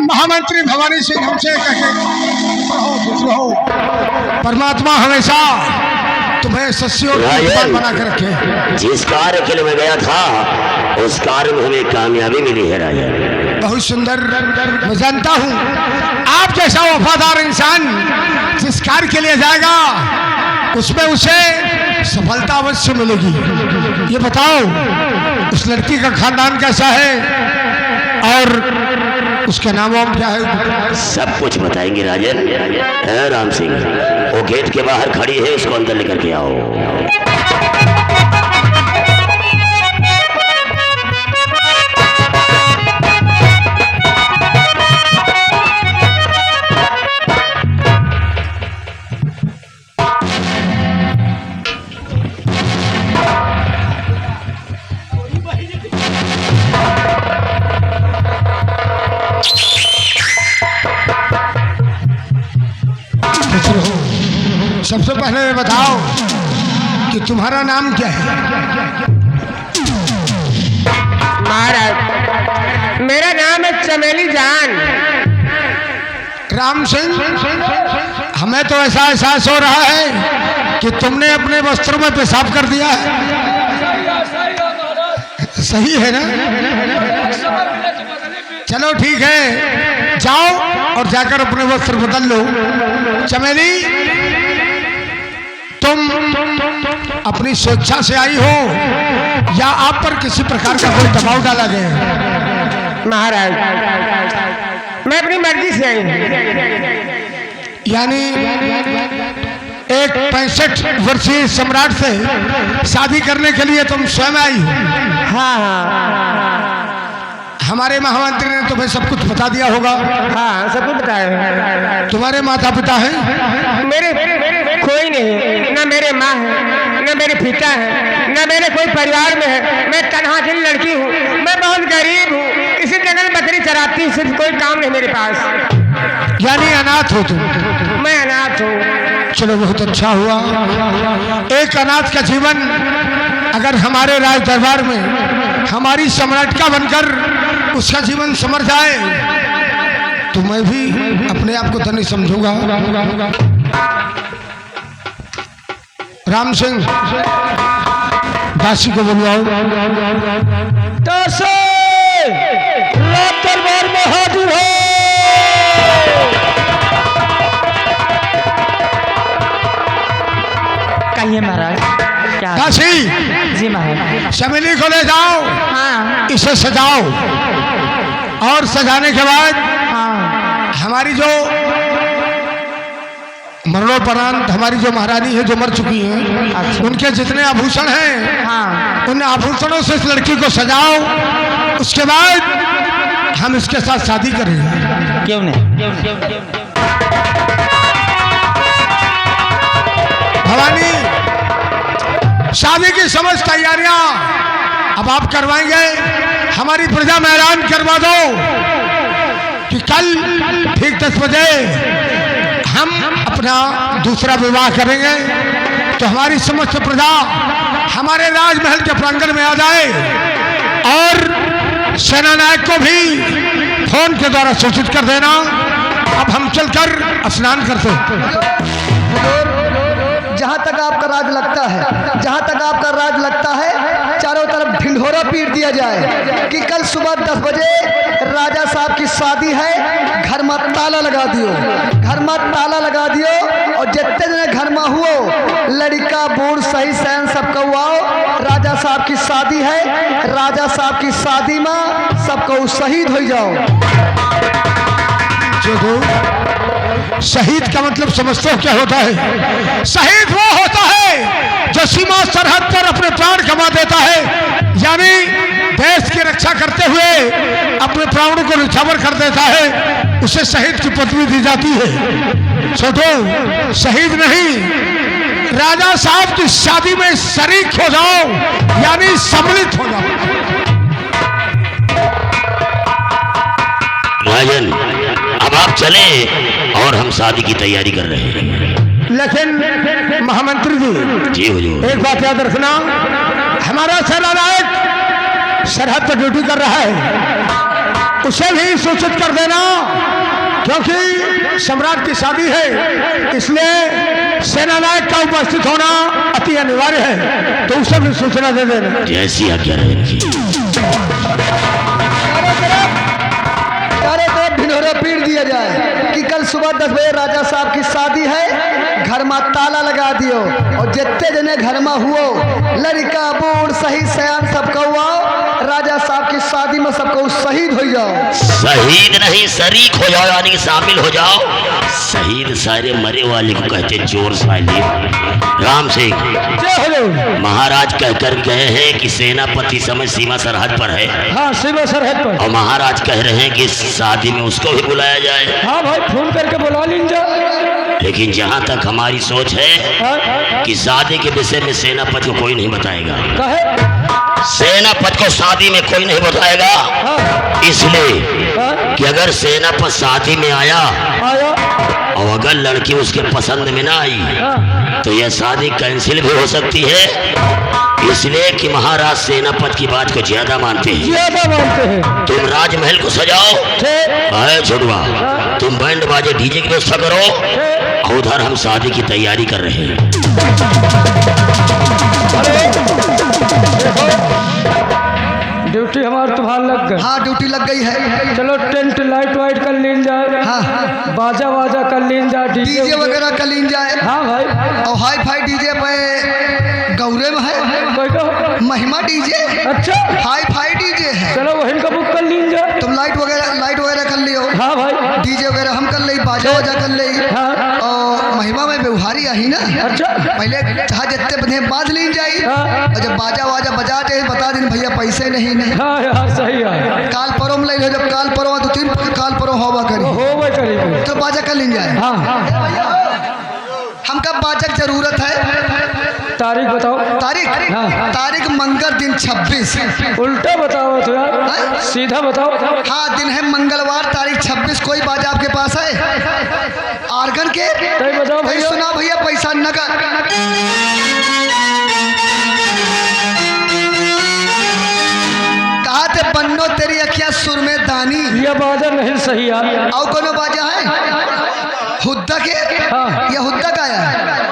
महामंत्री भवानी सिंह हमसे कहे रहो, परमात्मा हमेशा तुम्हें सस्यों बना कर रखे। जिस कार्य के लिए मैं गया था उस कार्य में हमें कामयाबी मिली है राजन। बहुत सुंदर। मैं जानता हूँ आप जैसा वफादार इंसान जिस कार्य के लिए जाएगा उसमें उसे सफलता अवश्य मिलेगी। ये बताओ उस लड़की का खानदान कैसा है और उसका नाम वाम क्या है? सब कुछ बताएंगे राजन। राम सिंह वो गेट के बाहर खड़ी है, उसको अंदर लेकर के आओ। सबसे पहले बताओ कि तुम्हारा नाम क्या है? महाराज मेरा नाम है चमेली जान। राम सिंह, हमें तो ऐसा एहसास हो रहा है कि तुमने अपने वस्त्रों में पेशाब कर दिया है। सही है ना? चलो ठीक है, जाओ और जाकर अपने वस्त्र बदल लो। चमेली, तुम अपनी स्वेच्छा से आई हो या आप पर किसी प्रकार का कोई दबाव डाला गया? महाराज मैं अपनी मर्जी से आई हूँ। यानी एक 65 वर्षीय सम्राट से शादी करने के लिए तुम स्वयं आई हो? हाँ हाँ, हमारे महामंत्री ने तुम्हें सब कुछ बता दिया होगा? हाँ सब कुछ बताया। तुम्हारे माता पिता हैं? मेरे कोई नहीं, न मेरे माँ है, न मेरे पिता है, न मेरे कोई परिवार में है। मैं तन्हा दिल लड़की हूँ, मैं बहुत गरीब हूँ, इसी जंगल बकरी चराती हूँ, सिर्फ कोई काम नहीं मेरे पास। यानी अनाथ हो तुम? मैं अनाथ हूँ। चलो बहुत अच्छा हुआ। एक अनाथ का जीवन अगर हमारे राज दरबार में हमारी सम्राटिका बनकर उसका जीवन संवर जाए तो मैं भी अपने आप को धन्य समझूंगा। राम सिंह, दासी को बुलवाओ। दासी, राज दरबार में हाजिर हो। कहिए महाराज। क्या? दासी जी महाराज। चमेली को ले जाओ। हाँ इसे सजाओ और सजाने के बाद हाँ हमारी जो मरणोपरांत हमारी जो महारानी है जो मर चुकी हैं, अच्छा। उनके जितने आभूषण हैं हाँ उन आभूषणों से इस लड़की को सजाओ। उसके बाद हम इसके साथ शादी करेंगे। क्यों नहीं? भवानी, शादी की समस्त तैयारियां अब आप करवाएंगे। हमारी प्रजा में ऐलान करवा दो कि कल ठीक 10 बजे हम अपना दूसरा विवाह करेंगे, तो हमारी समस्त प्रजा हमारे राजमहल के प्रांगण में आ जाए और सेनानायक को भी फोन के द्वारा सूचित कर देना। अब हम चलकर स्नान करते हैं। जहाँ तक आपका राज लगता है, जहाँ तक आपका राज लगता है, चारों तरफ ढिंढोरा पीट दिया जाए कि कल सुबह 10 बजे राजा साहब की शादी है। घर में ताला लगा दियो, घर में ताला लगा दियो और जितने जने घर में हुओ, लड़का बूढ़ सही सहन सब कौआओ। राजा साहब की शादी है, राजा साहब की शादी में सबको शहीद हो जाओ। शहीद का मतलब समझते हो क्या होता है? शहीद वो होता है जो सीमा सरहद पर अपने प्राण गंवा देता है, यानी देश की रक्षा करते हुए अपने प्राणों को निछावर कर देता है, उसे शहीद की पदवी दी जाती है। छोटो, शहीद नहीं, राजा साहब की शादी में शरीक हो जाओ, यानी सम्मिलित हो जाओ। राजन, अब आप चले और हम शादी की तैयारी कर रहे हैं। लेकिन महामंत्री जी, जी हुजूर, एक बात याद रखना, हमारा सेना नायक सरहद पर ड्यूटी कर रहा है, उसे भी सूचित कर देना, क्योंकि सम्राट की शादी है, इसलिए सेना नायक का उपस्थित होना अति अनिवार्य है, तो उसे भी सूचना दे देना। जैसी आज्ञा रहे इनकी। चारों तरफ ढिंढोरा पीट दिया जाए कि कल सुबह 10 बजे राजा साहब की शादी है, घर में ताला लगा दियो, और जितने जने घर में हुओ, लड़का बूढ़ सही सयान सबका हुआ, राजा साहब की शादी में सबको शहीद हो जाओ। शहीद नहीं, शरीक हो जाओ, यानी कि शामिल हो जाओ। शहीद सारे मरे वाले को कहते जोर साले। राम सिंह महाराज कहकर गए हैं कि सेनापति समय सीमा सरहद पर है। हाँ, सीमा सरहद पर। और महाराज कह रहे हैं कि शादी में उसको भी बुलाया जाए। हाँ भाई, फोन करके बुला लीजिए। लेकिन जहाँ तक हमारी सोच है कि शादी के विषय में सेनापति को कोई नहीं बताएगा। सेनापति को शादी में कोई नहीं बताएगा, इसलिए कि अगर सेनापति शादी में आया और अगर लड़की उसके पसंद में ना आई तो यह शादी कैंसिल भी हो सकती है। इसलिए कि महाराज सेनापति की बात को ज्यादा मानते हैं। तुम राजमहल को सजाओ, अरे छोटुआ तुम बैंड बाजे डीजे की व्यवस्था करो, और उधर हम शादी की तैयारी कर रहे हैं। ड्यूटी हमारी तुम्हार लग गई। हाँ, ड्यूटी लग गई है। चलो टेंट लाइट वाइट कर लीन जाए। हाँ, बाजा वाजा कर लीन जाए, डीजे वगैरह कर लीन जाए। हाँ भाई, और हाई फाई डीजे पे गौरे में है, कोई कहो। महिमा डीजे, अच्छा, हाई फाई डीजे है। चलो वहीं का बुक कर लीन जाए। तुम लाइट वगैरह कर लियो। हाँ भाई, डीजे वगैरह हम कर ली, बाजा वाजा कर ली। हाँ। और महिमा में व्यवहारी आई ना। अच्छा, पहले जहाँ जितने बंधे बांध ली जाई, हाँ। और जब बाजा वाजा बजा दे बता दिन भैया पैसे नहीं। हाँ यार सही है। काल परो में ले लो, जब काल परो 2-3 काल परो होवा करी हो करी तो बाजा कर ली जाए। हाँ हाँ, हमका बाजा की जरूरत है। तारीख बताओ। तारीख? हाँ। तारीख मंगल दिन 26। उल्टा बताओ तो यार, हाँ? सीधा बताओ। हाँ, दिन है मंगलवार, तारीख 26। कोई बाजा आपके पास है आर्गन के? बताओ भैया। सुना भैया, पैसा नगद। कहा थे बन्नो तेरी अखियां सुर में दानी। यह बाजा नहीं सही यार। और कोनो बाजा है हुद्दा के? हाँ। यह हुद्दा का है।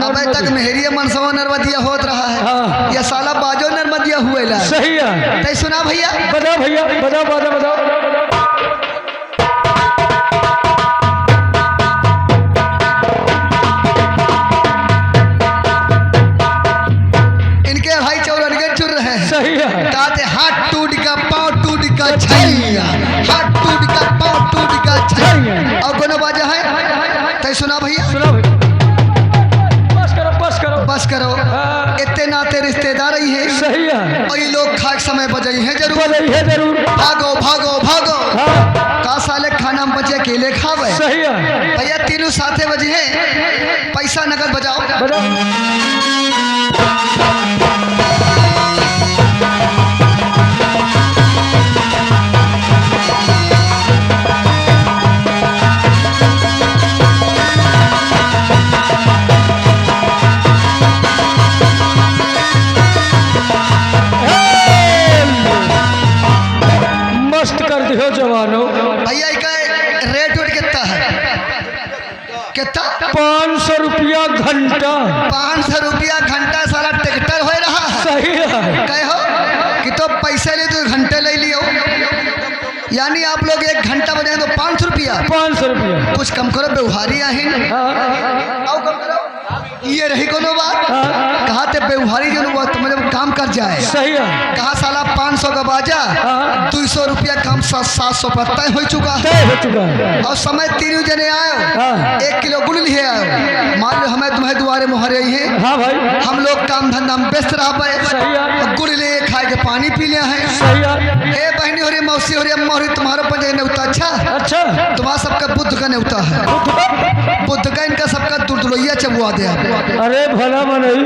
अब तक मेहरिया मनसवा नर्मदिया होत रहा है। हाँ। यह साला बाजो नर्मदिया हुए ला। सही है। तै सुना भैया? बताओ भैया, बताओ बाजा बताओ। इनके भाई चौरन के चुर रहे हैं। सही है। कहते हाथ टूट का पाँव टूट का छैया, हाथ टूट का पाँव टूट का छैया। और कोनो बाजा है? तै सुना भैया? सुना भैया, बस करो बस करो बस करो। हाँ। इतने नाते रिश्तेदार ही है। सही है। और ये लोग खाक समय बजाई है जरूर। बजाई है जरूर। भागो भागो भागो। हाँ। का साले खाना में बचे अकेले खावे। सही है। भैया तीनों साथे बजे हैं, पैसा नगद बजाओ। बताओ। मस्त कर दियो जवानों। भैया का रेट वेट कितना है? कितना? 500 रुपया घंटा। 500 रुपया घंटा। सारा ट्रैक्टर हो रहा है। सही है। कहे हो कि तो पैसे ले तो घंटे ले लियो, यानी आप लोग 1 घंटा बजाए तो 500 रुपया। 500 रुपया। कुछ कम करो, व्यवहारी आहिन। हाँ। आओ कम करो। ये रही कोनो बात? हाँ। कहा थे व्यवहारी जो मतलब काम कर जाए। सही है। कहा साला 500 का बाजा, हाँ। 200 रुपया कम 700 पर तय हो चुका है। तय हो चुका है। और समय 3 जने आयो, हाँ। 1 किलो गुड़ लिए आयो। मान लो हमें तुम्हें दुआरे मुहरे ही है। हाँ भाई। हम लोग काम धंधा में व्यस्त रह पाए। सही है। गुड़ ले खाए के पानी पी लिया है। सही है। हे बहनी हो रही, मौसी हो रही, अम्मा हो रही, तुम्हारा पंजे नेवता अच्छा। अच्छा, तुम्हारा सबका बुद्ध का नेवता है। बुद्ध का इनका सबका दुर्दुलैया चबुआ दे आप। अरे भला मनई,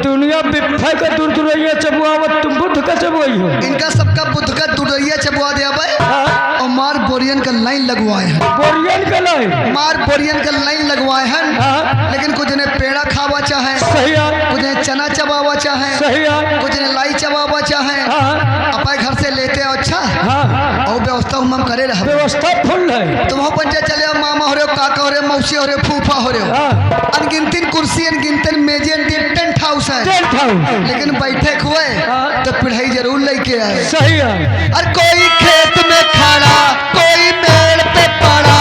दुनिया बिफा का दुर्दुरैया चबुआवत, तुम बुद्ध का चबुआई हो। इनका सबका बुद्ध का दुर्दुलैया चबुआ दे आप। हाँ। और मार बोरियन का लाइन लगवाए हैं। बोरियन का लाइन। मार बोरियन का लाइन लगवाए हैं। हाँ। लेकिन कुछ ने पेड़ा खावा चाहे, सही है। कुछ ने चना चबावा चाहे, सही है। कुछ ने लाई चबावा चाहे, हाँ अपने घर से लेते हो। अच्छा हाँ और व्यवस्था हम करे रह व्यवस्था फुल है। तुम हो पंचायत चले हो, मामा हो रहे हो, काका हो रहे हो, मौसी हो रहे हो, फूफा हो रहे हो, हाँ अनगिनतिन कुर्सी अनगिनतिन मेजे अनगिनतिन टेंट हाउस है, टेंट हाउस लेकिन बैठे हुए हाँ। तो पिढ़ाई जरूर लेके आए। सही है। और कोई खेत में खड़ा, कोई मेड़ पे पड़ा,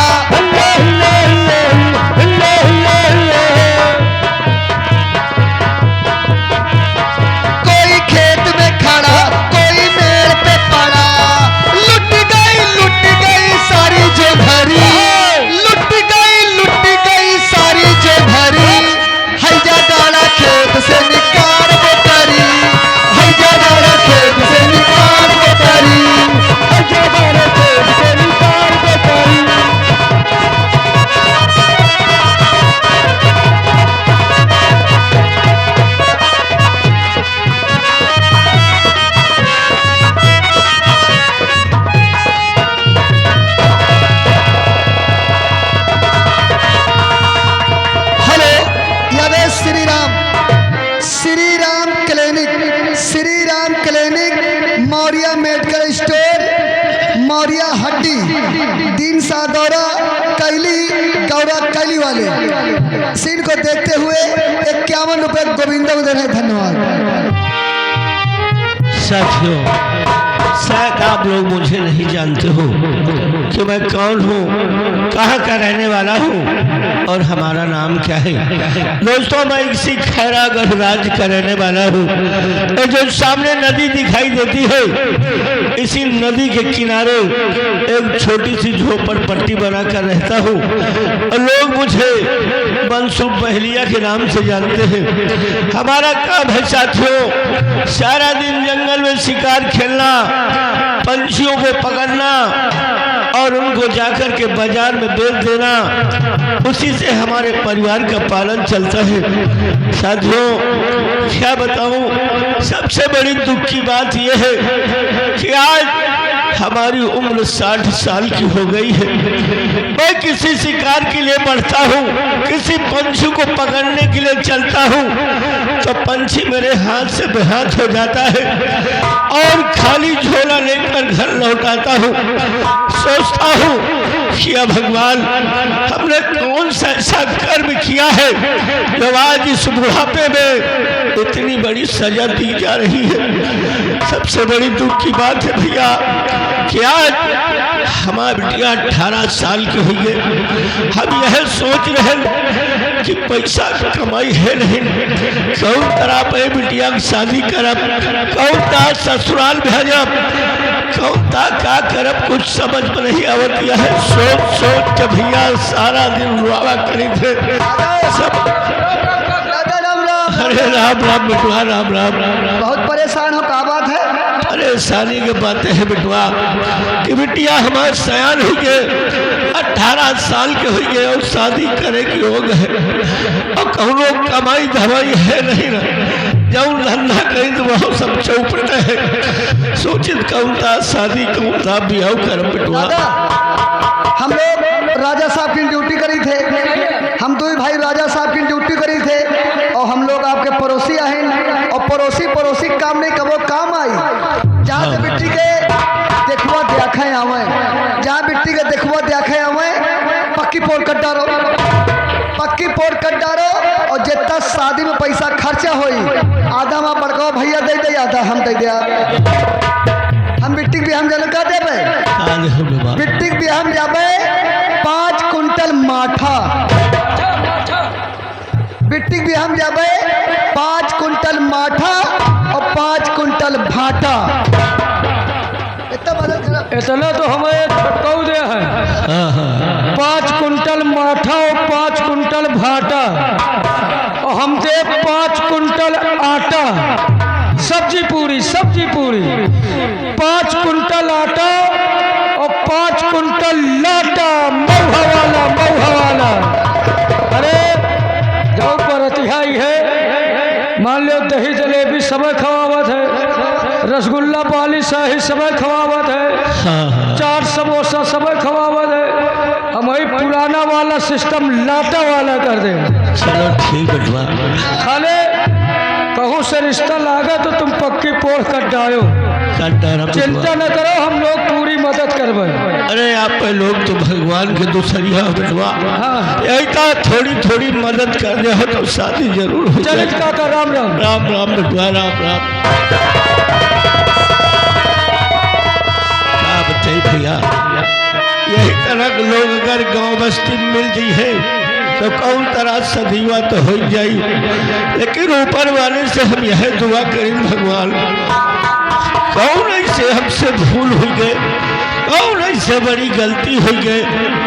कोई खेत में खड़ा, कोई मेड़ पे पड़ा। लुट गई सारी जो भरी, लुट गई सारी जो भरी। हैजा डाला खेत से निकाल वो करी, हैजा डाला खेत से निकाल वो करी, हैजा डाला खेत से निकाल वो करी। हेलो, याद है Shri Ram clinic, Shri Ram clinic, Maurya medical store, Maurya हड्डी, दीन सा दौरा कैली वाले सीन को देखते हुए 51 रुपए गोविंदा उधर है। धन्यवाद। साथियों, शायद आप लोग मुझे नहीं जानते हो कि मैं कौन हूँ, कहाँ का रहने वाला हूँ और हमारा नाम क्या है। दोस्तों, मैं इसी खैरागढ़ राज्य का रहने वाला हूँ। ये जो सामने नदी दिखाई देती है, इसी नदी के किनारे एक छोटी सी झोपड़पट्टी बनाकर रहता हूँ और लोग मुझे मनसूब बहलिया के नाम से जानते हैं। हमारा काम है साथियों, सारा दिन जंगल में शिकार खेलना, पंछियों को पकड़ना और उनको जाकर के बाजार में बेच देना। उसी से हमारे परिवार का पालन चलता है। साथियों, क्या बताऊं, सबसे बड़ी दुख की बात यह है कि आज हमारी उम्र 60 साल की हो गई है। मैं किसी शिकार के लिए बढ़ता हूँ, किसी पंछी को पकड़ने के लिए चलता हूँ तो पंछी मेरे हाथ से बेहाथ हो जाता है और खाली झोला लेकर घर लौटाता हूँ। सोचता हूँ कि भगवान, हमने कौन सा ऐसा कर्म किया है जब आज इस बुढ़ापे में इतनी बड़ी सजा दी जा रही है। सबसे बड़ी दुख की बात है भैया कि आज हमारी बिटिया 18 साल की हुई है। हम यह सोच रहे हैं कि पैसा कमाई है नहीं, कौन तरह पे बिटिया की शादी करब, कौन ता ससुराल भेजब, कौन ता का करब, कुछ समझ में नहीं आवत यह है। सोच के भैया सारा दिन रुआवा करी थे सब। अरे राम राम बिटुआ, राम राम। बहुत परेशान हो, क्या बात है? अरे साली की बातें है बिटुआ कि बिटिया हमारे सयान हुई है, 18 साल के हुई है और शादी करे की हो गए और कौनो कमाई धमाई है नहीं ना, जब धंधा कहीं तो वह सब चौपट है। सोचित कौन था शादी, कौन था ब्याह कर बिटुआ। हम लोग राजा साहब की ड्यूटी करी थे, हम दो भाई राजा साहब की ड्यूटी करी थे और हम लोग आपके पड़ोसी आए और पड़ोसी काम नहीं कबो काम आई। जहाँ से बिट्टी के देखुआ देखे आवे, जहाँ बिट्टी के देखुआ देखे आवे, पक्की पोल कट डारो, पक्की पोल कट डारो और जितना शादी में पैसा खर्चा होई आधा माँ बड़का भैया दे दे, आधा हम दे दिया। हम बिट्टी भी हम जन का देवे, बिट्टी भी हम जाबे 5 कुंटल माठा, बिट्टी भी हम जाबे 5 कुंटल माठा और 5 कुंटल भाटा। इतना तो हमें कौ दे है। 5 कुंटल माठा और 5 कुंटल भाटा और हम दे 5 कुंटल आटा, सब्जी पूरी 5 कुंटल आटा और 5 कुंटल लाटा, मऊहा वाला। अरे जाओ पर अतिहाई है, मान लो दही जलेबी समय खवावत है, रसगुल्ला पाली शाही समय खवावत है, 4 समोसा समय खवावत है। हम वही पुराना वाला सिस्टम लाटा वाला कर दे। चलो ठीक बिटवा। खाले कहूँ से रिश्ता लागा तो तुम पक्की पोड़ कर डालो। चिंता न करो, हम लोग पूरी मदद करबे। अरे आप पे लोग तो भगवान के दूसरिया बेटवा, यही तो थोड़ी थोड़ी मदद कर दे हो तो शादी जरूर हो। चल काका, राम राम। राम राम बेटवा, राम राम। क्या बताइए भैया, यही तरह के लोग अगर गांव बस्ती में मिल जाई है तो कौन तरह सदीवा तो हो जाई, लेकिन ऊपर वाले से हम यह दुआ करें भगवान, कौन ऐसे हमसे भूल हो गए, कौन ऐसे बड़ी गलती हो गए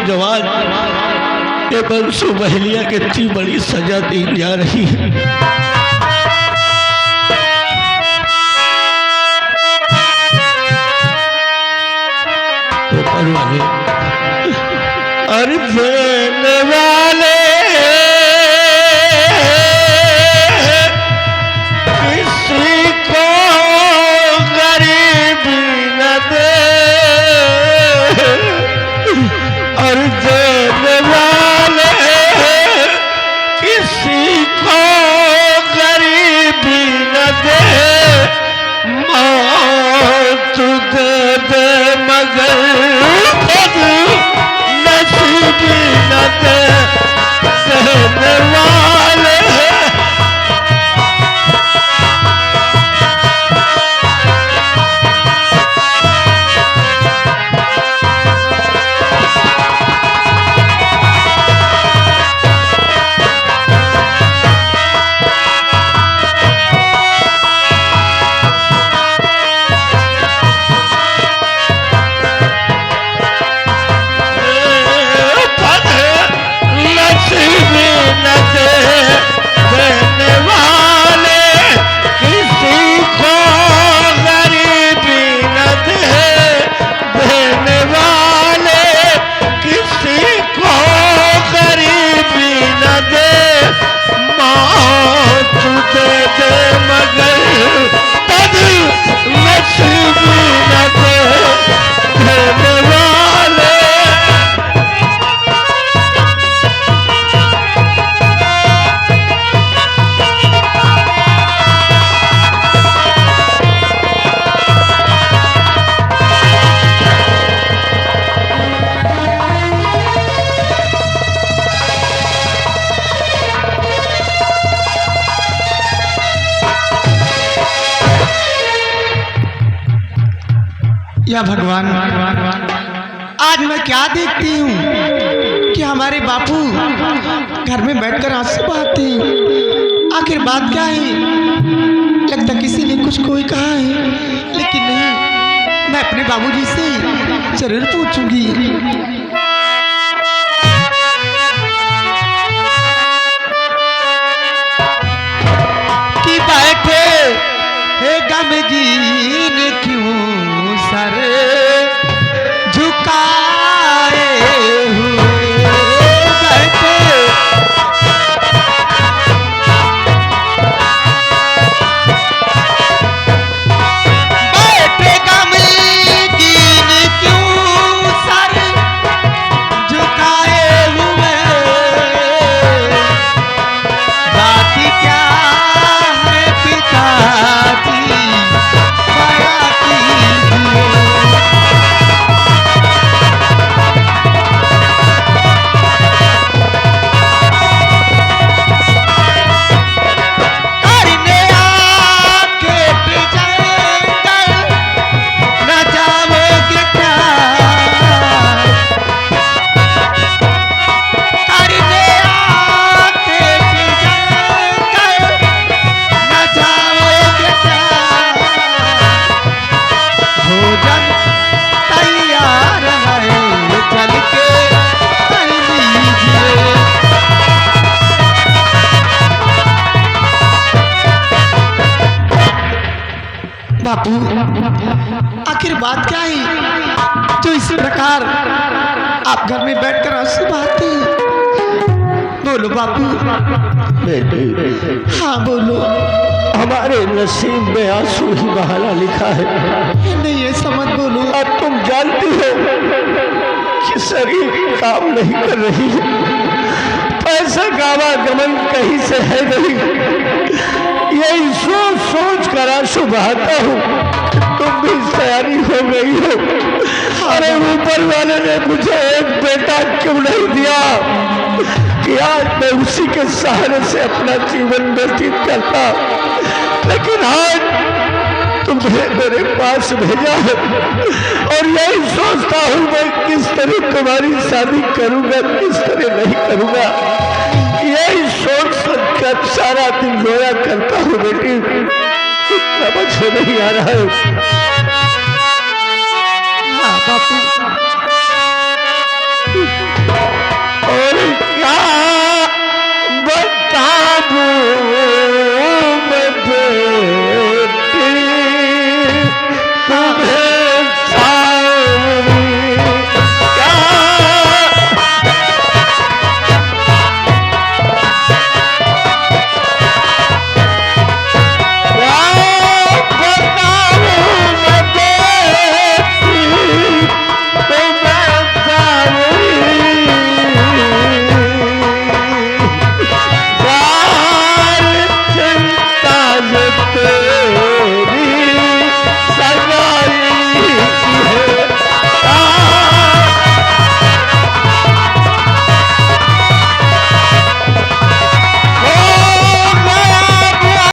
जो आज ये बंसू बहलिया के इतनी बड़ी सजा दी जा रही है। ऊपर वाले अरे देने वाले किसी को गरीब न दे, और देने वाले किसी को गरीब न दे, मौत दे दे मगर नसीब न दे देने वाले। या भगवान, आज मैं क्या देखती हूँ कि हमारे बापू घर में बैठकर आंसू बहाते हैं। आखिर बात क्या है? लगता किसी ने कुछ कोई कहा है, लेकिन नहीं, मैं अपने बाबूजी से जरूर पूछूंगी। कि बैठे है गमगीन क्यों सर झुकाए हुए, बैठे बैठे गमगीन क्यों सर झुकाए हुए, बात क्या है पिताजी बड़ा कीजिए। करने आके जंगल न जाओगे क्या, करने आके जंगल न जाओगे क्या, भोजन तैयार है चल के कर लीजिए। बापू, आखिर बात क्या है जो इसी प्रकार आप घर में बैठकर आंसू बहाते हैं? बोलो बापू। बेटे, हाँ बोलो। हमारे नसीब में आंसू ही बहाना लिखा है। नहीं ऐसा मत बोलो। अब तुम जानती हो कि शरीर काम नहीं कर रही है, पैसा का आवागमन कहीं से है नहीं, यही सोच सोच कर आंसू बहाता हूँ। तुम भी तैयारी हो गई हो। अरे ऊपर वाले ने मुझे एक बेटा क्यों नहीं दिया कि आज मैं उसी के सहारे से अपना जीवन व्यतीत करता, लेकिन आज तुमने मेरे पास भेजा है और यही सोचता हूँ मैं किस तरह तुम्हारी शादी करूंगा, किस तरह नहीं करूंगा। यही सोच कर सारा दिन रोया करता हूँ बेटी, समझ में नहीं आ रहा है। हाँ बापू